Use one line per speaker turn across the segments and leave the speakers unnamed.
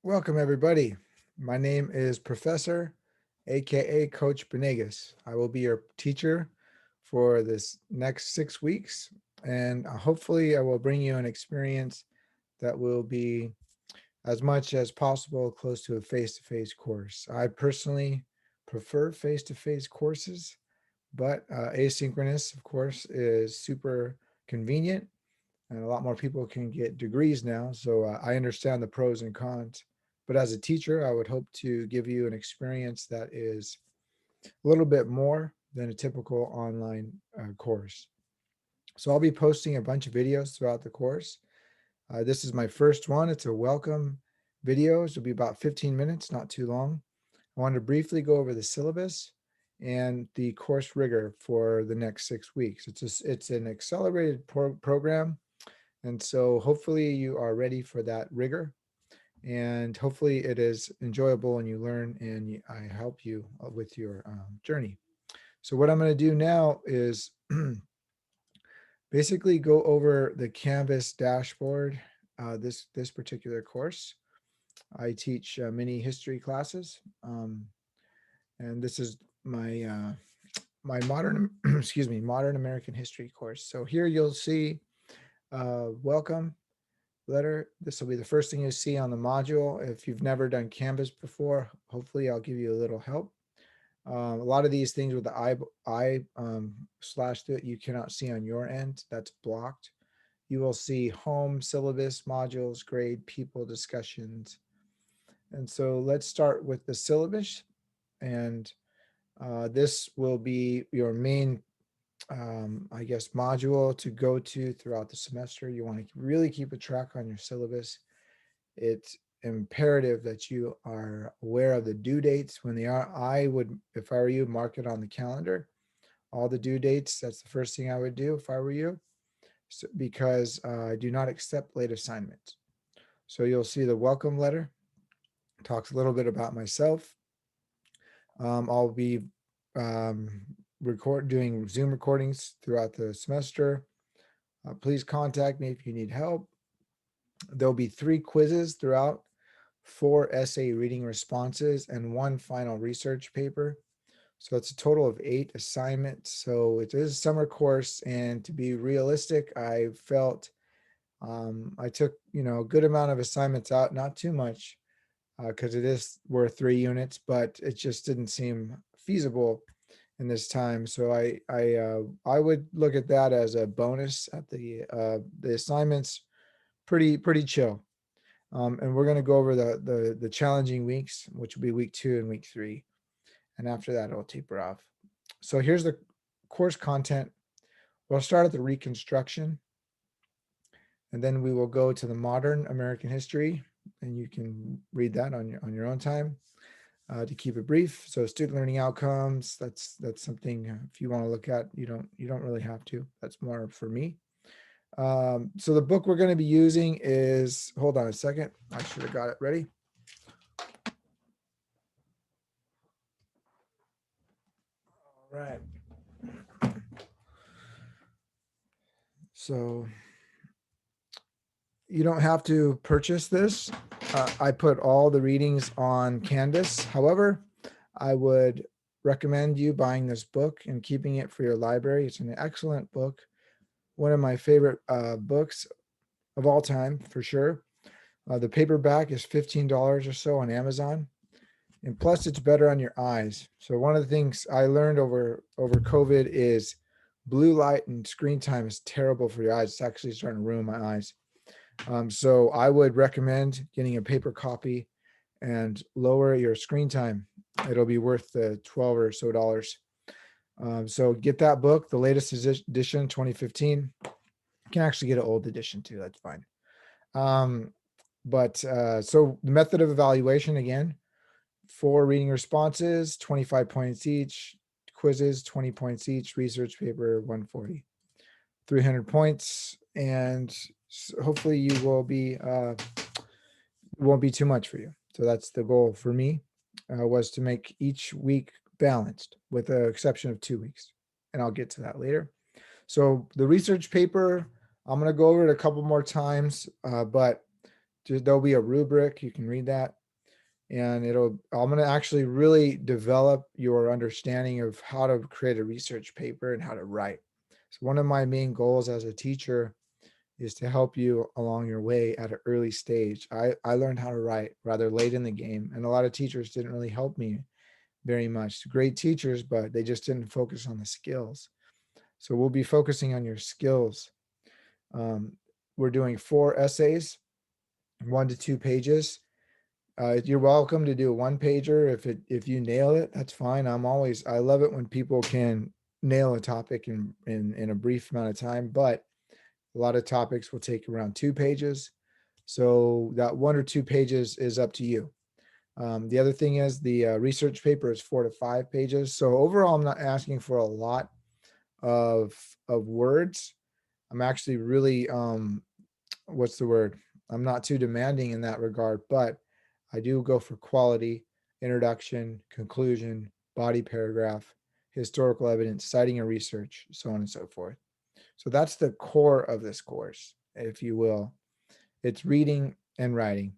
Welcome, everybody. My name is Professor, aka Coach Benegas. I will be your teacher for this next 6 weeks, and hopefully, I will bring you an experience that will be as much as possible close to a face-to-face course. I personally prefer face-to-face courses, but asynchronous, of course, is super convenient, and a lot more people can get degrees now. So I understand the pros and cons. But as a teacher, I would hope to give you an experience that is a little bit more than a typical online course. So I'll be posting a bunch of videos throughout the course. This is my first one. It's a welcome video. It'll be about 15 minutes, not too long. I want to briefly go over the syllabus and the course rigor for the next 6 weeks. It's an accelerated program, and so hopefully you are ready for that rigor, and hopefully it is enjoyable and you learn and I help you with your journey. So what I'm going to do now is basically go over the Canvas dashboard. This particular course, I teach many history classes, and this is my modern excuse me, modern American history course. So here you'll see welcome letter. This will be the first thing you see on the module. If you've never done Canvas before, hopefully I'll give you a little help. A lot of these things with the I slash through it, you cannot see on your end. That's blocked. You will see home, syllabus, modules, grade, people, discussions. And so let's start with the syllabus. And this will be your main I guess, module to go to throughout the semester. You want to really keep a track on your syllabus. It's imperative that you are aware of the due dates when they are. I would, if I were you, mark it on the calendar, all the due dates. That's the first thing I would do if I were you, because I do not accept late assignments. So you'll see the welcome letter, talks a little bit about myself. I'll be doing Zoom recordings throughout the semester. Please contact me if you need help. There'll be 3 quizzes throughout, 4 essay reading responses, and 1 final research paper. So it's a total of 8 assignments. So it is a summer course, and to be realistic, I felt I took a good amount of assignments out, not too much, because we're 3 units, but it just didn't seem feasible in this time. So I would look at that as a bonus. At the assignments pretty chill, and we're going to go over the challenging weeks, which will be week 2 and week 3, and after that it'll taper off. So here's the course content. We'll start at the reconstruction, and then we will go to the modern American history, and you can read that on your own time. To keep it brief, so student learning outcomes, that's something, if you want to look at, you don't really have to. That's more for me. So the book we're going to be using is, hold on a second, I should have got it ready. All right. So you don't have to purchase this. I put all the readings on Canvas. However, I would recommend you buying this book and keeping it for your library. It's an excellent book. One of my favorite books of all time, for sure. The paperback is $15 or so on Amazon. And plus it's better on your eyes. So one of the things I learned over COVID is blue light and screen time is terrible for your eyes. It's actually starting to ruin my eyes. So I would recommend getting a paper copy and lower your screen time. It'll be worth the $12 or so dollars. So get that book, the latest edition, 2015. You can actually get an old edition too. That's fine. So the method of evaluation, again, 4 reading responses, 25 points each, quizzes, 20 points each, research paper, 140, 300 points. And hopefully you will be, it won't be too much for you. So that's the goal for me, was to make each week balanced with the exception of 2 weeks. And I'll get to that later. So the research paper, I'm going to go over it a couple more times, but there'll be a rubric. You can read that. And I'm going to actually really develop your understanding of how to create a research paper and how to write. So one of my main goals as a teacher is to help you along your way at an early stage. I learned how to write rather late in the game, and a lot of teachers didn't really help me very much. Great teachers, but they just didn't focus on the skills. So we'll be focusing on your skills. We're doing 4 essays, 1 to 2 pages. You're welcome to do a 1-pager. If you nail it, that's fine. I love it when people can nail a topic in a brief amount of time, but a lot of topics will take around 2 pages. So that 1 or 2 pages is up to you. The other thing is the research paper is 4 to 5 pages. So overall, I'm not asking for a lot of words. I'm actually really, what's the word? I'm not too demanding in that regard, but I do go for quality, introduction, conclusion, body paragraph, historical evidence, citing and research, so on and so forth. So that's the core of this course, if you will. It's reading and writing.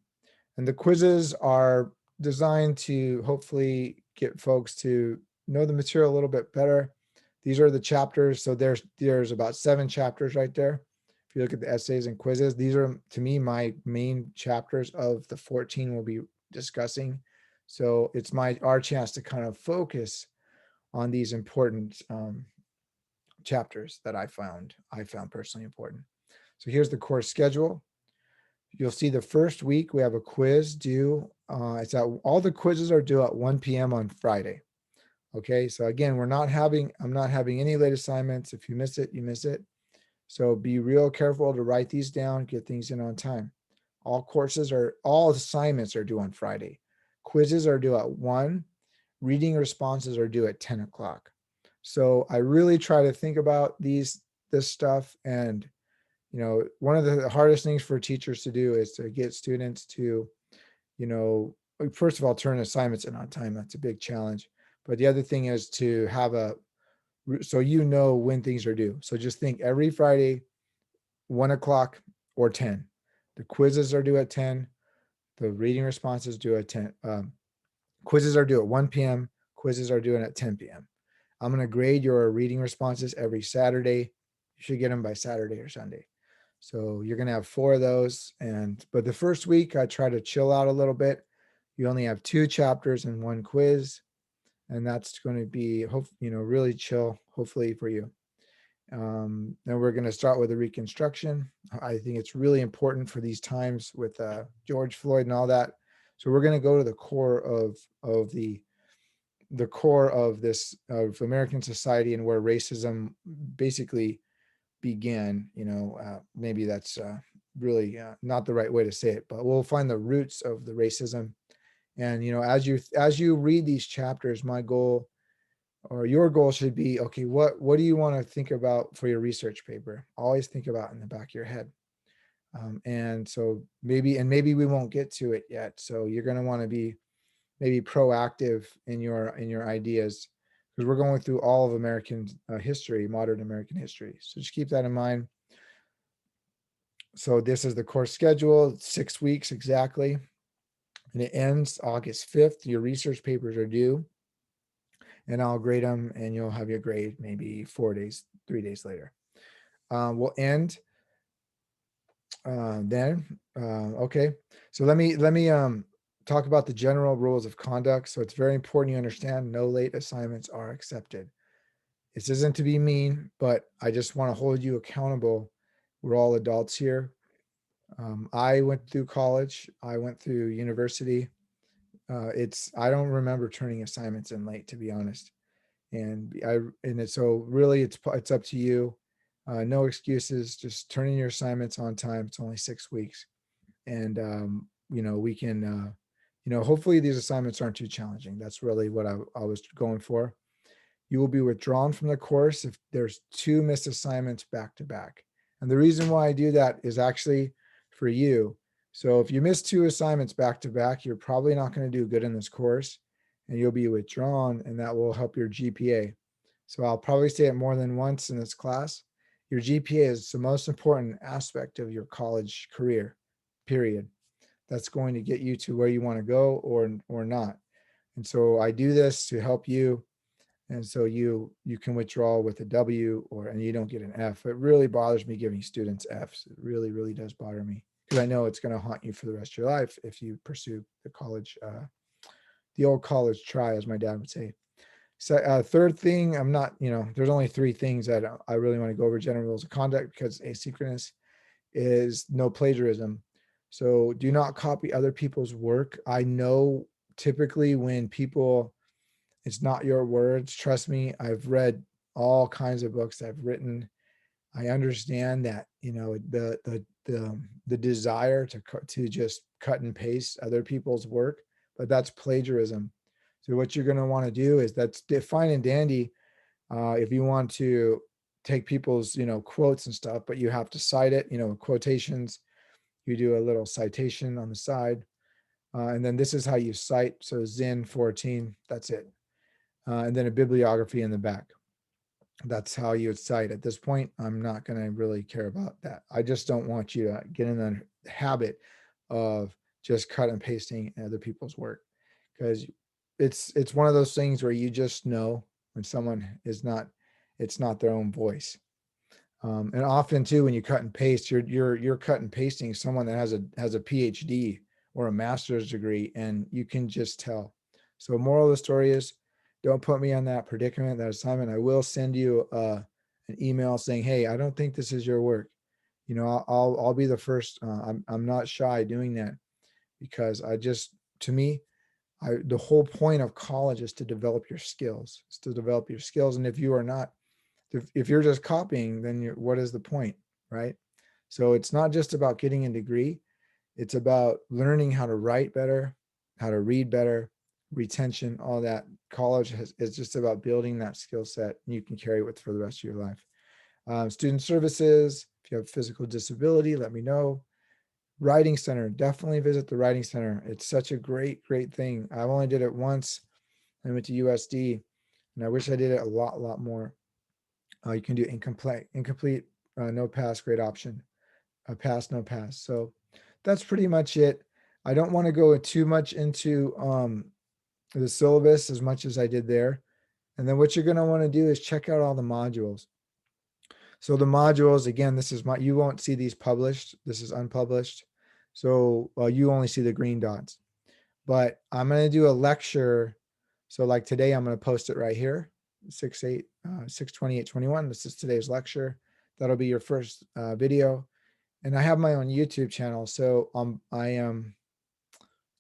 And the quizzes are designed to hopefully get folks to know the material a little bit better. These are the chapters. So there's about 7 chapters right there. If you look at the essays and quizzes, these are, to me, my main chapters of the 14 we'll be discussing. So it's our chance to kind of focus on these important chapters that I found personally important. So here's the course schedule. You'll see the first week we have a quiz due. All the quizzes are due at 1 p.m. on Friday. Okay, so again, I'm not having any late assignments. If you miss it, you miss it. So be real careful to write these down, get things in on time. All assignments are due on Friday. Quizzes are due at 1. Reading responses are due at 10 o'clock. So I really try to think about this stuff. And, one of the hardest things for teachers to do is to get students to, first of all, turn assignments in on time. That's a big challenge. But the other thing is to have so when things are due. So just think every Friday, 1 o'clock or 10. The quizzes are due at 10. The reading responses due at 10. Quizzes are due at 1 p.m. Quizzes are due at 10 p.m. I'm going to grade your reading responses every Saturday. You should get them by Saturday or Sunday. So you're going to have 4 of those. But the first week, I try to chill out a little bit. You only have 2 chapters and 1 quiz. And that's going to be, really chill, hopefully for you. Then we're going to start with a reconstruction. I think it's really important for these times with George Floyd and all that. So we're going to go to the core of the core of of American society and where racism basically began. Maybe that's really not the right way to say it, but we'll find the roots of the racism. And as you read these chapters, my goal or your goal should be, okay, what do you want to think about for your research paper? Always think about in the back of your head. And so maybe we won't get to it yet. So you're going to want to be maybe proactive in your ideas, because we're going through all of American history, modern American history. So just keep that in mind. So this is the course schedule, 6 weeks exactly. And it ends August 5th. Your research papers are due. And I'll grade them, and you'll have your grade maybe 3 days later. We'll end then. Okay. So let me talk about the general rules of conduct. So it's very important you understand no late assignments are accepted. This isn't to be mean, but I just want to hold you accountable. We're all adults here. I went through college. I went through university. I don't remember turning assignments in late, to be honest. So really it's up to you. No excuses, just turning your assignments on time. It's only 6 weeks. And, we can, hopefully these assignments aren't too challenging. That's really what I was going for. You will be withdrawn from the course if there's 2 missed assignments back to back. And the reason why I do that is actually for you. So if you miss 2 assignments back to back, you're probably not going to do good in this course, and you'll be withdrawn, and that will help your GPA. So I'll probably say it more than once in this class. Your GPA is the most important aspect of your college career, period. that's going to get you to where you want to go or not. And so I do this to help you. And so you can withdraw with a W and you don't get an F. It really bothers me giving students Fs. It really, really does bother me because I know it's going to haunt you for the rest of your life if you pursue the old college try, as my dad would say. So third thing, I'm not, there's only three things that I really want to go over: general rules of conduct, because asynchronous is no plagiarism. So do not copy other people's work. I know typically when people, it's not your words. Trust me, I've read all kinds of books I've written. I understand that, the desire to just cut and paste other people's work, but that's plagiarism. So what you're going to want to do is, that's fine and dandy if you want to take people's, quotes and stuff, but you have to cite it, quotations. You do a little citation on the side. And then this is how you cite. So Zinn 14, that's it. And then a bibliography in the back. That's how you would cite. At this point, I'm not going to really care about that. I just don't want you to get in the habit of just cut and pasting other people's work, because it's one of those things where you just know when someone is not, it's not their own voice. And often too, when you cut and paste, you're cut and pasting someone that has a PhD or a master's degree, and you can just tell. So moral of the story is, don't put me on that predicament, that assignment. I will send you an email saying, hey, I don't think this is your work. I'll be the first. I'm not shy doing that, because to me, the whole point of college is to develop your skills. It's to develop your skills. And if you are not, if you're just copying, then what is the point, right? So it's not just about getting a degree. It's about learning how to write better, how to read better, retention, all that. College is just about building that skill set, and you can carry it for the rest of your life. Student services, if you have physical disability, let me know. Writing center, definitely visit the writing center. It's such a great, great thing. I only did it once. I went to USD, and I wish I did it a lot more. You can do incomplete, no pass, great option. Pass, no pass. So that's pretty much it. I don't want to go too much into the syllabus as much as I did there. And then what you're going to want to do is check out all the modules. So the modules, again, you won't see these published. This is unpublished. So you only see the green dots. But I'm going to do a lecture. So like today, I'm going to post it right here, 6/28/21. This is today's lecture. That'll be your first video. And I have my own YouTube channel. So let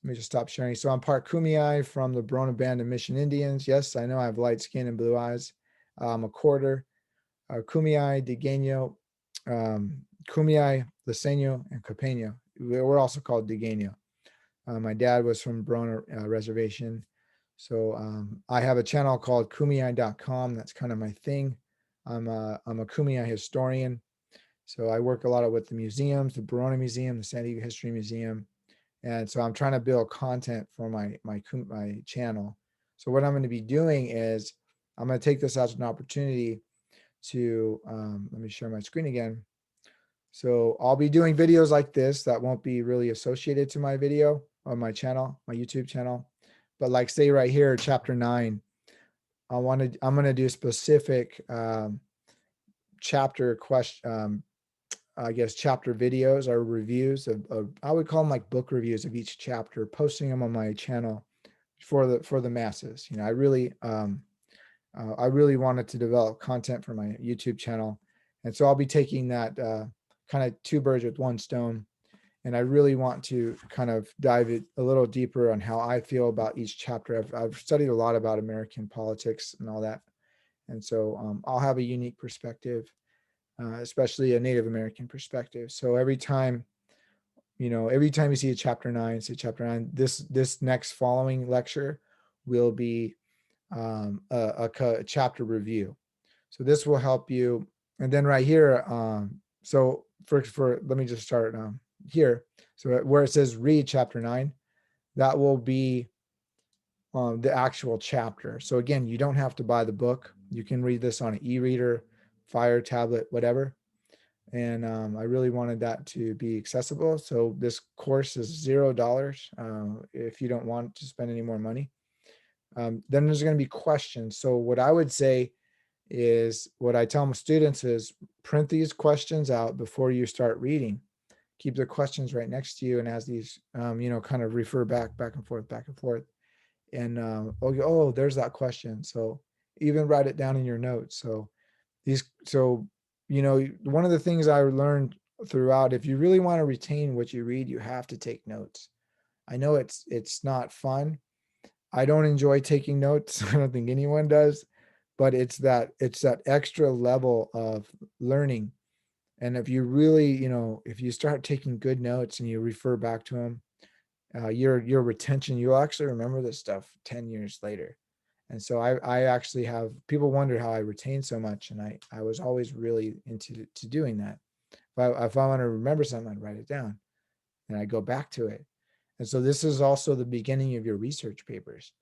me just stop sharing. So I'm part Kumeyaay from the Barona Band of Mission Indians. Yes, I know I have light skin and blue eyes. I'm a quarter. Kumeyaay, Digueño, Kumeyaay, Liceño, and Copeño. We're also called Digueño. My dad was from Barona Reservation. So I have a channel called Kumeyaay.com. That's kind of my thing. I'm a Kumeyaay historian. So I work a lot with the museums, the Barona Museum, the San Diego History Museum. And so I'm trying to build content for my channel. So what I'm going to be doing is, I'm going to take this as an opportunity to, let me share my screen again. So I'll be doing videos like this that won't be really associated to my video on my channel, my YouTube channel. But like say right here, chapter 9, I'm going to do specific chapter question, I guess chapter videos or reviews of I would call them like book reviews of each chapter, posting them on my channel for the masses. I really wanted to develop content for my YouTube channel, and so I'll be taking that kind of two birds with one stone. And I really want to kind of dive a little deeper on how I feel about each chapter. I've studied a lot about American politics and all that, and so I'll have a unique perspective. Especially a Native American perspective. So every time you see a chapter 9, say chapter 9, this next following lecture will be a chapter review. So this will help you. And then right here, so let me just start here. So where it says read chapter 9, that will be the actual chapter. So again, you don't have to buy the book. You can read this on an e-reader, Fire tablet, whatever. And I really wanted that to be accessible. So this course is $0 if you don't want to spend any more money. Then there's going to be questions. So what I would say is, what I tell my students is, print these questions out before you start reading. Keep the questions right next to you, and as these, kind of refer back and forth, back and forth. And oh, there's that question. So even write it down in your notes. So one of the things I learned throughout, if you really want to retain what you read, you have to take notes. I know it's not fun. I don't enjoy taking notes. I don't think anyone does, but it's that extra level of learning. And if you really, if you start taking good notes and you refer back to them, your retention, you'll actually remember this stuff 10 years later. And so I actually have, people wonder how I retain so much. And I was always really into doing that. If I want to remember something, I'd write it down and I go back to it. And so this is also the beginning of your research papers.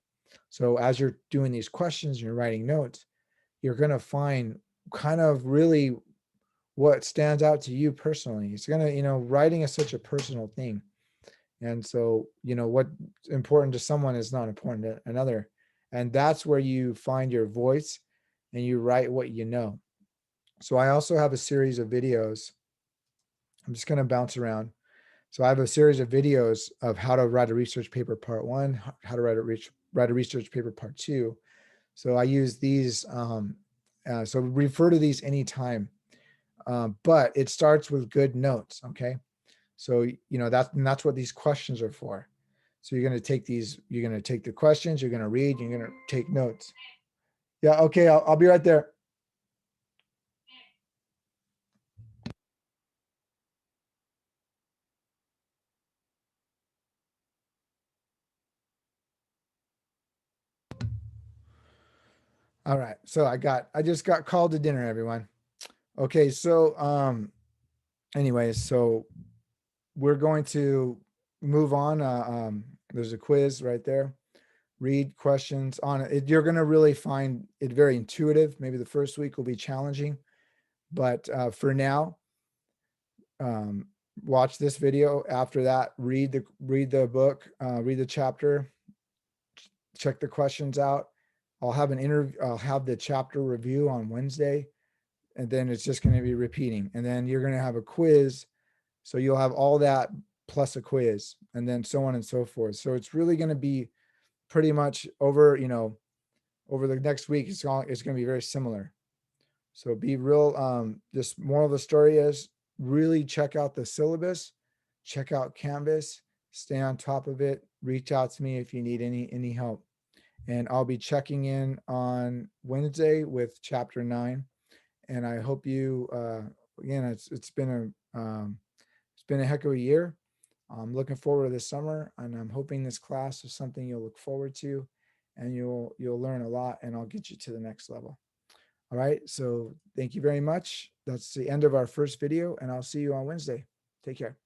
So as you're doing these questions and you're writing notes, you're going to find kind of really what stands out to you personally. It's going to, writing is such a personal thing. And so, what's important to someone is not important to another. And that's where you find your voice and you write what you know. So I also have a series of videos. I'm just going to bounce around. So I have a series of videos of how to write a research paper part 1, how to write a research paper part 2. So I use these. So refer to these anytime. But it starts with good notes. Okay. So, that's what these questions are for. So you're going to take the questions, you're going to read, you're going to take notes. Yeah. Okay. I'll be right there. All right. So I just got called to dinner, everyone. Okay. So, anyways, so we're going to move on. There's a quiz right there. Read questions on it. You're going to really find it very intuitive. Maybe the first week will be challenging, but for now, um, watch this video. After that, read the book, read the chapter, check the questions out. I'll have an interview. I'll have the chapter review on Wednesday, and then it's just going to be repeating. And then you're going to have a quiz, so you'll have all that plus a quiz, and then so on and so forth. So it's really going to be pretty much over the next week. It's going to be very similar. So be real. This moral of the story is, really check out the syllabus, check out Canvas, stay on top of it. Reach out to me if you need any help. And I'll be checking in on Wednesday with chapter 9. And I hope you, again, it's been a heck of a year. I'm looking forward to this summer, and I'm hoping this class is something you'll look forward to, and you'll learn a lot, and I'll get you to the next level. All right. So thank you very much. That's the end of our first video, and I'll see you on Wednesday. Take care.